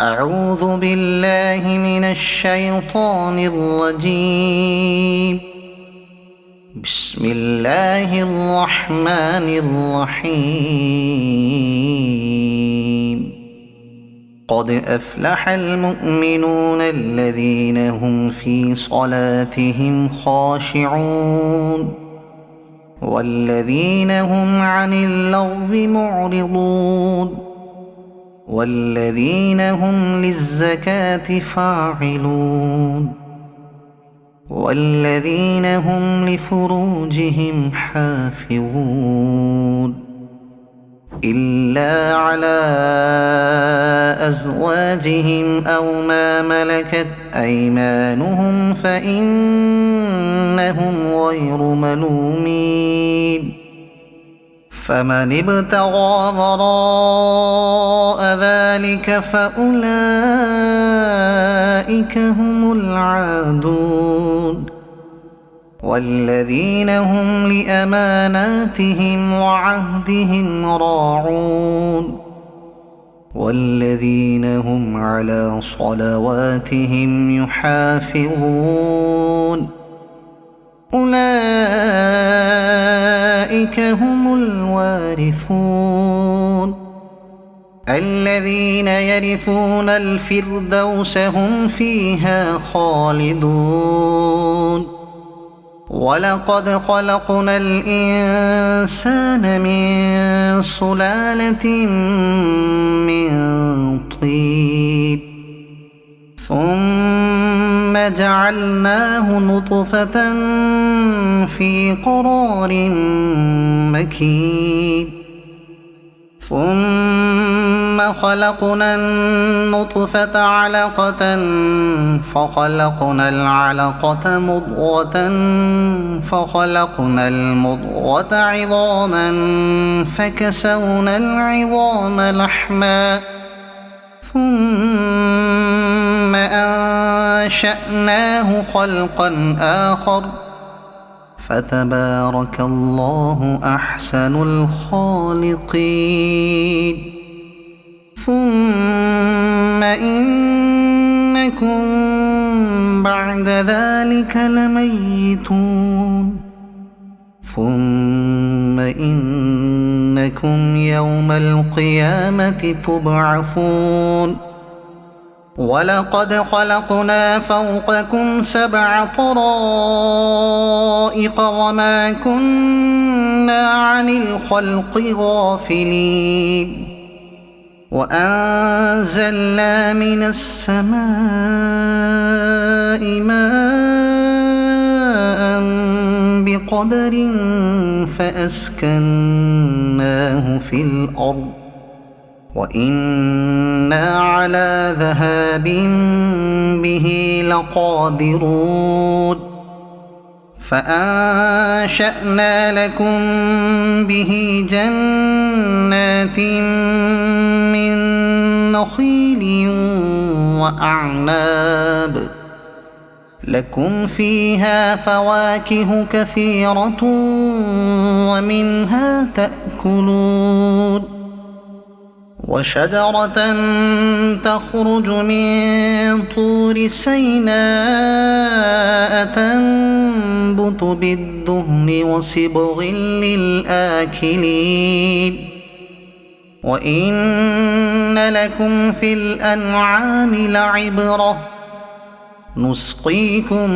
أعوذ بالله من الشيطان الرجيم. بسم الله الرحمن الرحيم. قد أفلح المؤمنون الذين هم في صلاتهم خاشعون والذين هم عن اللغو معرضون والذين هم للزكاة فاعلون والذين هم لفروجهم حافظون إلا على أزواجهم أو ما ملكت أيمانهم فإنهم غير ملومين. فمن ابتغى وراء ذلك فأولئك هم العادون والذين هم لأماناتهم وعهدهم راعون والذين هم على صلواتهم يحافظون. أولئك هم الوارثون الذين يرثون الفردوس هم فيها خالدون. ولقد خلقنا الإنسان من سلالة من طين ثم جعلناه نطفة في قرار مكين ثم خلقنا النطفة علقة فخلقنا العلقة مضغة فخلقنا المضغة عظاما فكسونا العظام لحما ثم أنشأناه خلقا آخر فتبارك الله أحسن الخالقين. ثم إنكم بعد ذلك لميتون ثم إنكم يوم القيامة تبعثون. ولقد خلقنا فوقكم 7 طرائق وما كنا عن الخلق غافلين. وأنزلنا من السماء ماء بقدر فأسكناه في الأرض وإنا على ذهاب به لقادرون. فأنشأنا لكم به جنات من نخيل وأعناب لكم فيها فواكه كثيرة ومنها تأكلون. وشجرة تخرج من طور سيناء تنبت بالدهن وصبغ للآكلين. وإن لكم في الأنعام لعبرة نسقيكم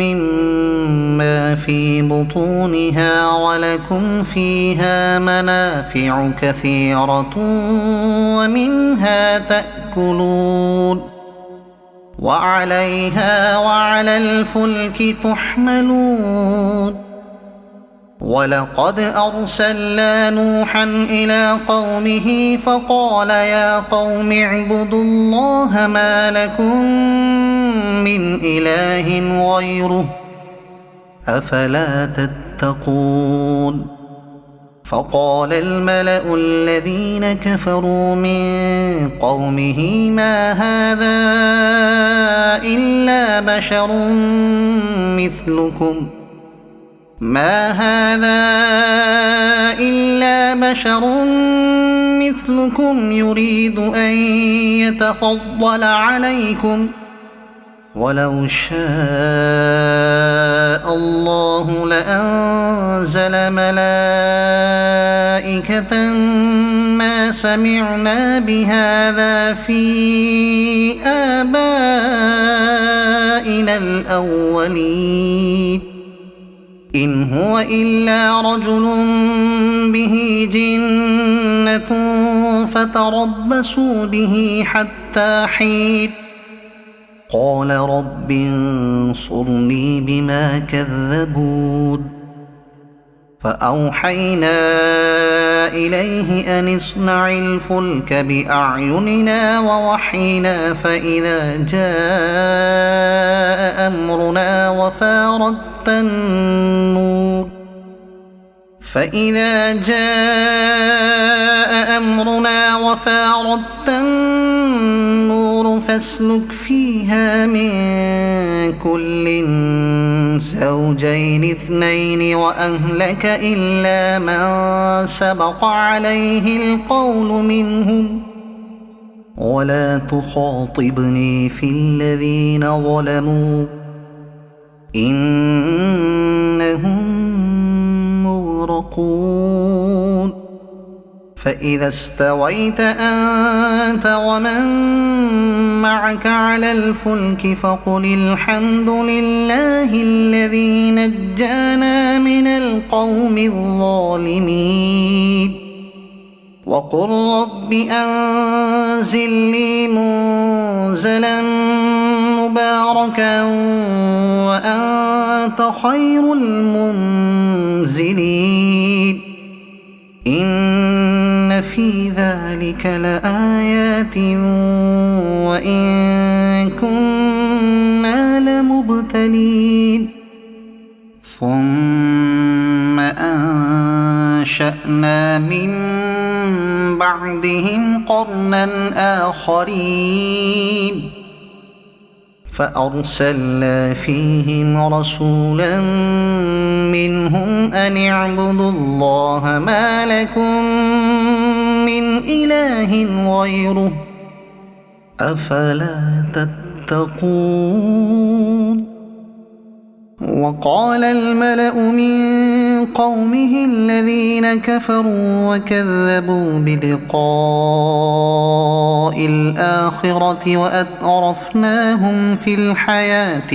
مما في بطونها ولكم فيها منافع كثيرة ومنها تأكلون وعليها وعلى الفلك تحملون. ولقد أرسلنا نوحا إلى قومه فقال يا قوم اعبدوا الله ما لكم من إله غيره أفلا تتقون. فقال الملأ الذين كفروا من قومه ما هذا إلا بشر مثلكم ما هذا إلا بشر مثلكم يريد أن يتفضل عليكم ولو شاء الله لأنزل ملائكة ما سمعنا بهذا في آبائنا الأولين إن هو إلا رجل به جنة فتربصوا به حتى حين قال رب انصرني بما كذبون فأوحينا إليه أن اصنع الفلك بأعيننا ووحينا فإذا جاء أمرنا وفاردت النور فاسلك فيها من كل زوجين اثنين وأهلك إلا من سبق عليه القول منهم ولا تخاطبني في الذين ظلموا إنهم مغرقون فإذا استويت أنت ومن معك على الفلك فقل الحمد لله الذي نجانا من القوم الظالمين وقل رب أنزل لي منزلا مباركا وأنت خير المنزلين إن في ذلك لآيات وإن كنا لمبتلين ثم أنشأنا من بعدهم قرنا آخرين فأرسلنا فيهم رسولا منهم أن اعبدوا الله ما لكم من إله غيره أفلا تتقون وقال الملأ من قومه الذين كفروا وكذبوا بلقاء الآخرة وأترفناهم في الحياة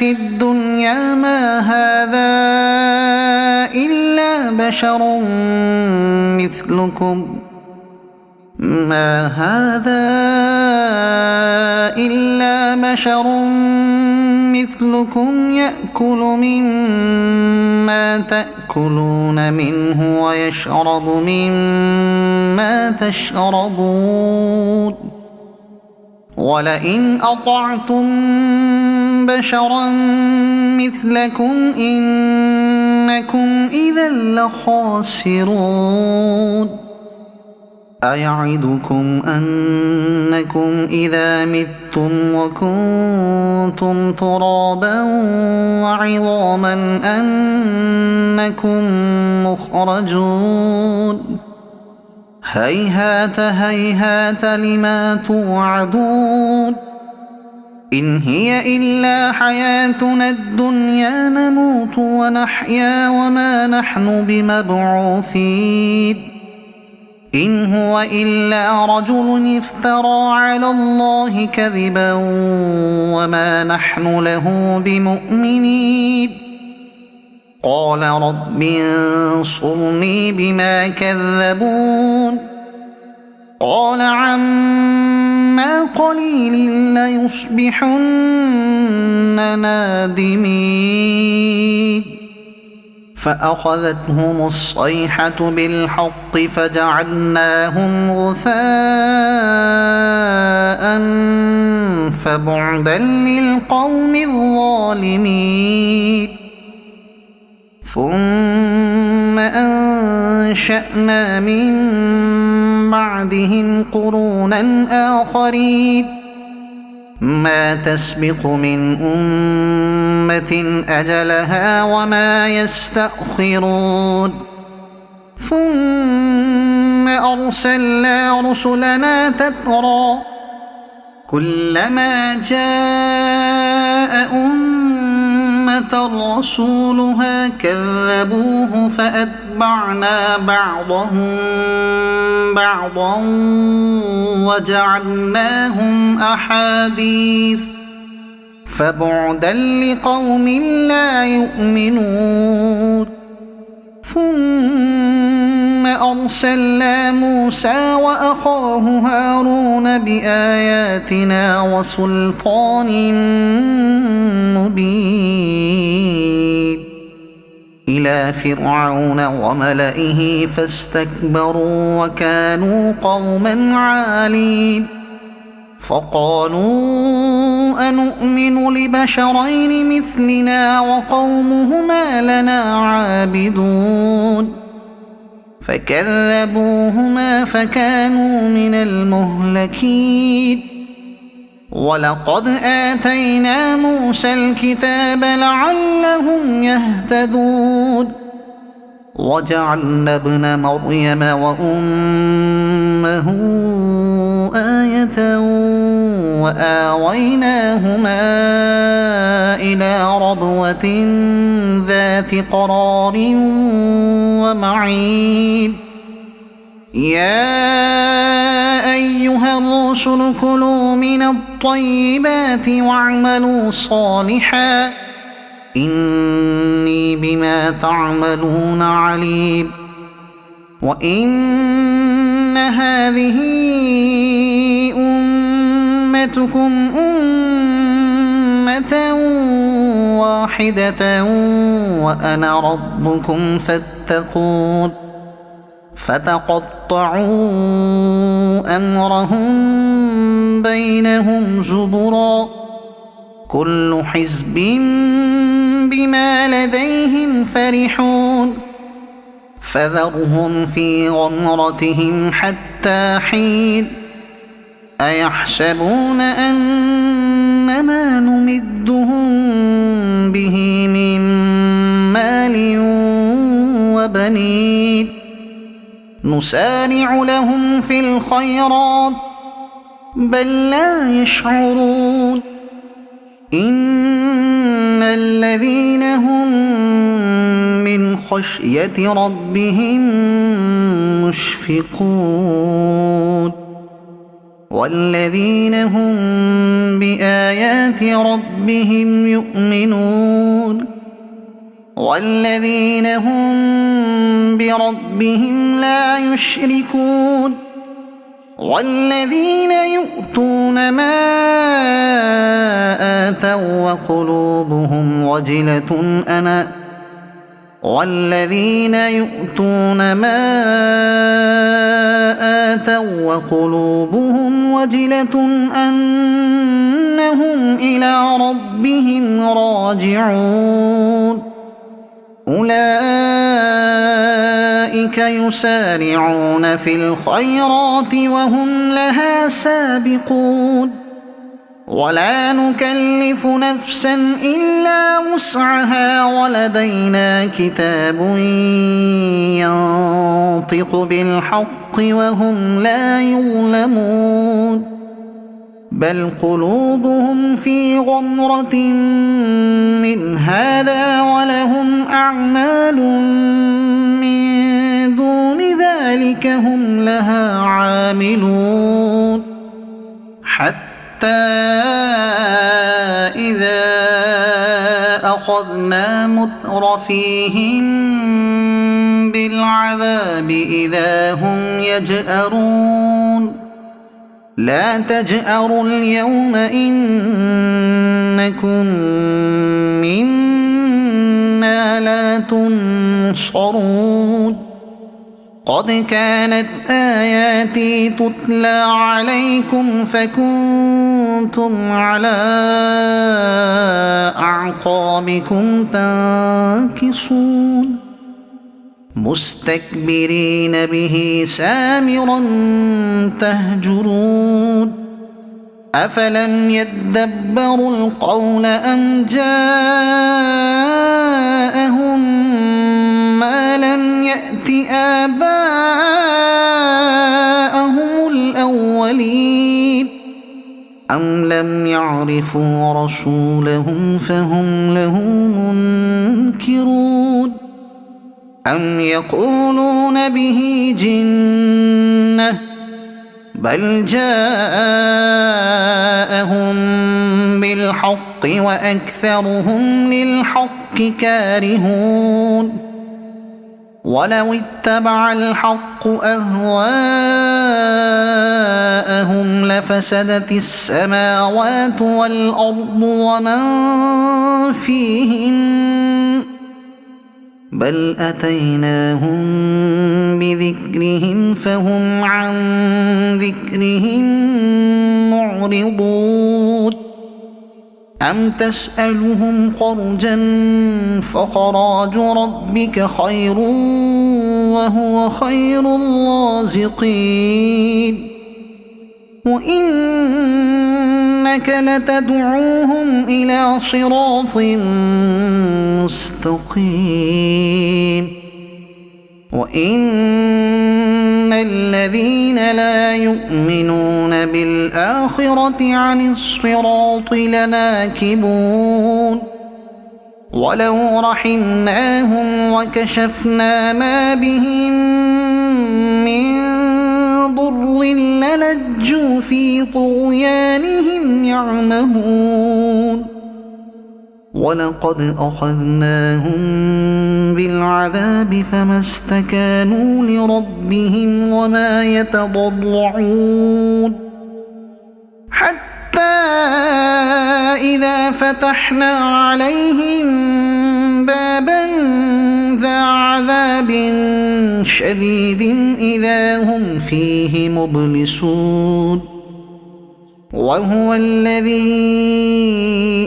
الدنيا ما هذا إلا بشر مثلكم يأكل مما تأكلون منه ويشرب مما تشربون ولئن أطعتم بشرا مثلكم إنكم إذا لخاسرون أيعدكم أنكم إذا متم وكنتم ترابا وعظاما أنكم مخرجون هيهات هيهات لما توعدون إن هي إلا حياتنا الدنيا نموت ونحيا وما نحن بمبعوثين إن هو إلا رجل افترى على الله كذبا وما نحن له بمؤمنين قال رب انصرني بما كذبون قال عما قليل ليصبحن نادمين فأخذتهم الصيحة بالحق فجعلناهم غثاء فبعدا للقوم الظالمين ثم أنشأنا من بعدهم قرونا آخرين ما تسبق من أمة أجلها وما يستأخرون ثم أرسلنا رسلنا تترى كلما جاء أمة رسولها كذبوه فأتبعنا بعضهم بعضا وجعلناهم أحاديث فبعدا لقوم لا يؤمنون ثم أرسلنا موسى وأخاه هارون بآياتنا وسلطان مبين إلى فرعون وملئه فاستكبروا وكانوا قوما عالين فقالوا أنؤمن لبشرين مثلنا وقومهما لنا عابدون فكذبوهما فكانوا من المهلكين ولقد آتينا موسى الكتاب لعلهم يهتدون وجعلنا ابن مريم وأمه آية وآويناهما إلى ربوة ذات قرار ومعين يا أيها الرسل كلوا من الطيبات واعملوا صالحا إني بما تعملون عليم وإن هذه أمتكم أمة واحدة وأنا ربكم فاتقون فتقطعوا أمرهم بينهم زبرا كل حزب بما لديهم فرحون فذرهم في غمرتهم حتى حين أيحسبون أن ما نمدهم به من مال وبنين نسارع لهم في الخيرات بل لا يشعرون إن الذين هم من خشية ربهم مشفقون والذين هم بآيات ربهم يؤمنون والذين هم بربهم لا يشركون والذين يؤتون ما آتوا وقلوبهم وجلة والذين يؤتون ما آتوا وقلوبهم وجلة أنهم إلى ربهم راجعون أولئك يسارعون في الخيرات وهم لها سابقون ولا نكلف نفسا إلا وسعها ولدينا كتاب ينطق بالحق وهم لا يظلمون بل قلوبهم في غمرة من هذا ولهم أعمال من دون ذلك هم لها عاملون حتى إذا أخذنا مترفيهم بالعذاب إذا هم يجأرون لا تجأروا اليوم إنكم منا لا تنصرون قد كانت آياتي تتلى عليكم فكنتم على أعقابكم تنكصون مستكبرين به سامرا تهجرون أفلم يدبروا القول أم جاءهم ما لم يأت آباءهم الأولين أم لم يعرفوا رسولهم فهم له منكرون أم يقولون به جنة بل جاءهم بالحق وأكثرهم للحق كارهون ولو اتبع الحق أهواءهم لفسدت السماوات والأرض ومن فيهن بل أتيناهم بذكرهم فهم عن ذكرهم معرضون أم تسألهم خرجا فخراج ربك خير وهو خير الرازقين وإنك لتدعوهم إلى صراط مستقيم وإن الذين لا يؤمنون بالآخرة عن الصراط لناكبون ولو رحمناهم وكشفنا ما بهم من ضر للجوا في طغيانهم يعمهون ولقد أخذناهم بالعذاب فما استكانوا لربهم وما يتضرعون حتى إذا فتحنا عليهم بابا ذا عذاب شديد إذا هم فيه مبلسون وهو الذي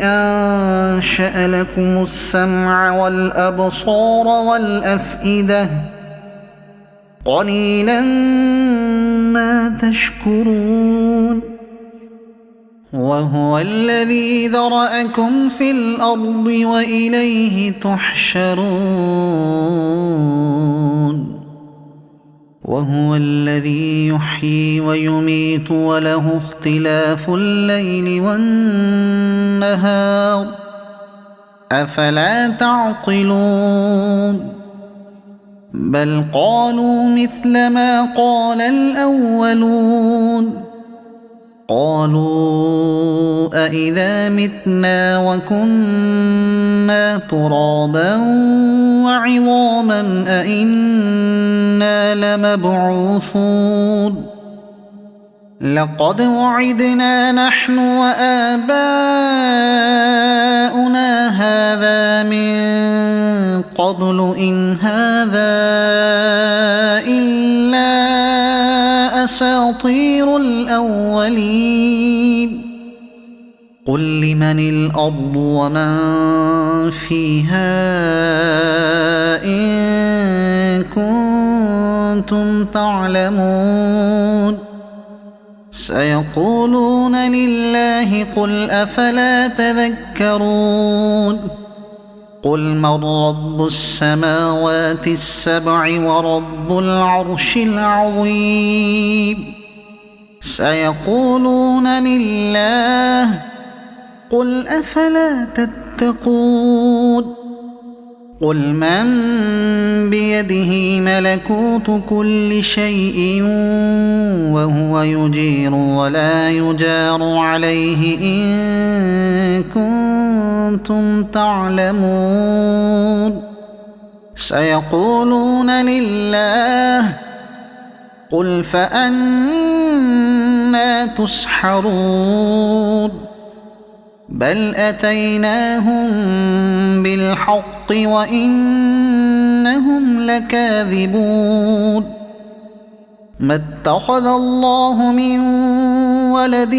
أنشأ لكم السمع والأبصار والأفئدة قليلا ما تشكرون وهو الذي ذرأكم في الأرض وإليه تحشرون وهو الذي يحيي ويميت وله اختلاف الليل والنهار أفلا تعقلون بل قالوا مثل ما قال الأولون قالوا أإذا متنا وكنا ترابا وعظاما أإنا لمبعوثون لقد وعدنا نحن وآباؤنا هذا من قبل إن هذا إلا أساطير الأولين قل لمن الأرض ومن فيها إن كنتم تعلمون سيقولون لله قل أفلا تذكرون قل من رب السماوات السبع ورب العرش العظيم سيقولون لله قل أفلا تتقون قل من بيده ملكوت كل شيء وهو يجير ولا يجار عليه إن كنتم تعلمون سيقولون لله قل فأنى تسحرون بل أتيناهم بالحق وإنهم لكاذبون ما اتخذ الله من ولد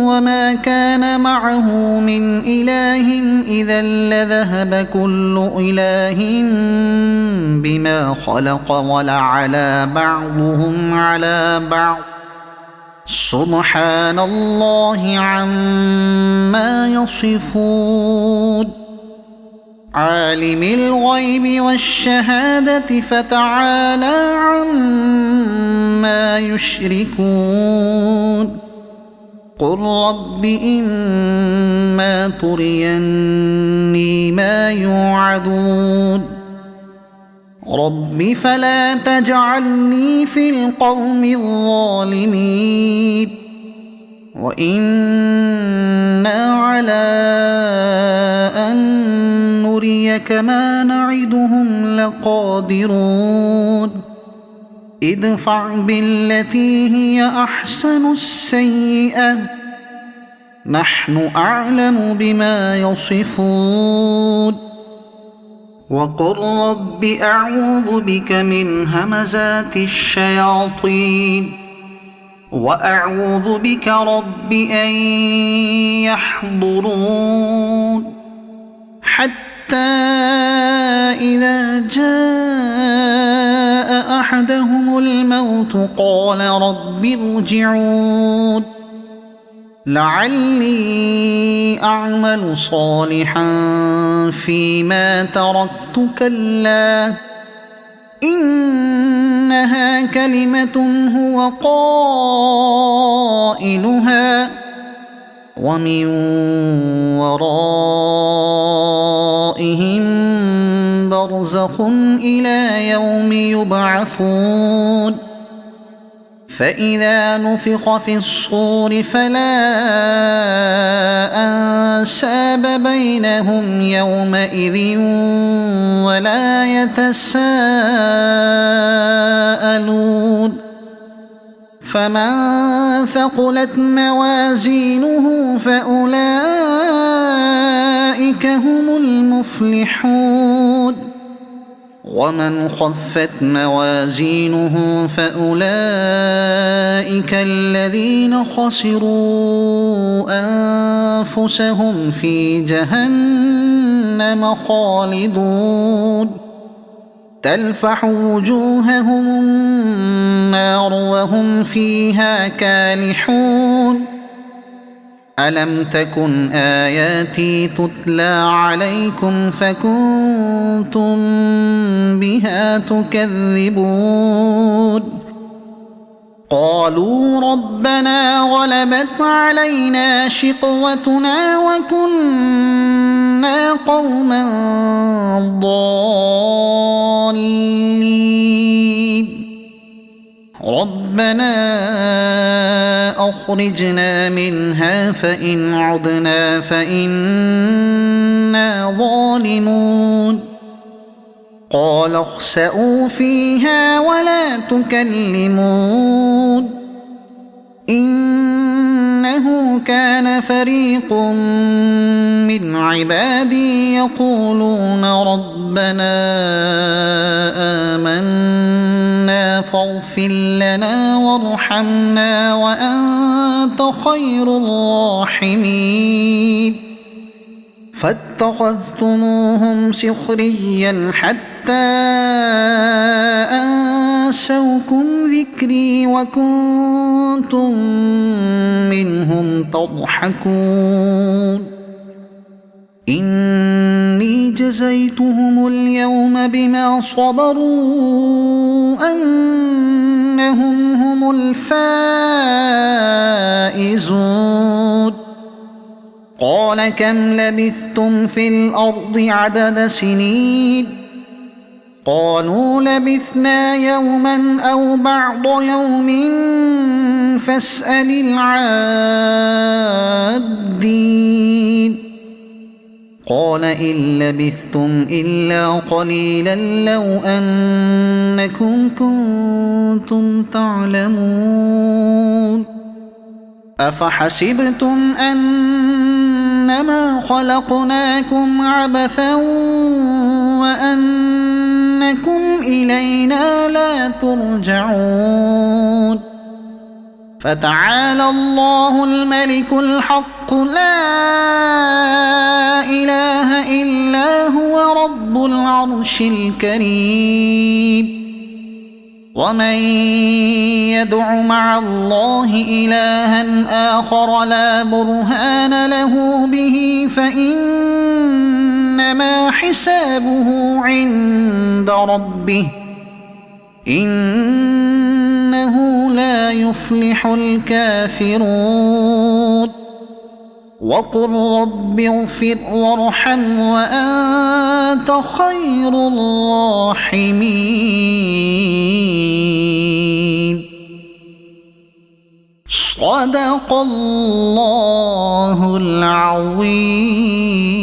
وما كان معه من إله إذا لذهب كل إله بما خلق ولعلى بعضهم على بعض سبحان الله عما يصفون عالم الغيب والشهادة فتعالى عما يشركون قل رب إما تريني ما يوعدون رب فلا تجعلني في القوم الظالمين وإنا على أن نريك ما نعدهم لقادرون ادفع بالتي هي أحسن السيئة نحن أعلم بما يصفون وقل رب أعوذ بك من همزات الشياطين وأعوذ بك رب أن يحضرون حتى إذا جاء أحدهم الموت قال رب ارجعون لعلي أعمل صالحا فيما تركت كلا إنها كلمة هو قائلها ومن ورائهم برزخ إلى يوم يبعثون فإذا نفخ في الصور فلا أنساب بينهم يومئذ ولا يتساءلون فمن ثقلت موازينه فأولئك هم المفلحون ومن خفت موازينه فأولئك الذين خسروا أنفسهم في جهنم خالدون تلفح وجوههم النار وهم فيها كالحون ألم تكن آياتي تتلى عليكم فكنتم بها تكذبون قالوا ربنا غلبت علينا شقوتنا وكنا قوما ضالين ربنا أخرجنا منها فإن عدنا فإنا ظالمون قال اخسئوا فيها ولا تكلمون إنه كان فريق من عبادي يقولون ربنا آمنا فاغفر لنا وارحمنا وأنت خير الراحمين فاتخذتموهم سخريا حتى أنسوكم ذكري وكنتم منهم تضحكون إني جزيتهم اليوم بما صبروا أنهم هم الفائزون قال كم لبثتم في الأرض عدد سنين قالوا لبثنا يوما أو بعض يوم فاسأل العادين قال إن لبثتم إلا قليلا لو أنكم كنتم تعلمون أفحسبتم أنما خلقناكم عبثا وأنكم إلينا لا ترجعون فتعالى الله الملك الحق لا إله إلا هو رب العرش الكريم ومن يدع مع الله إلها آخر لا برهان له به فإنما حسابه عند ربه إنه لا يفلح الكافرون وقل رب اغفر وارحم وأنت خير الراحمين. صدق الله العظيم.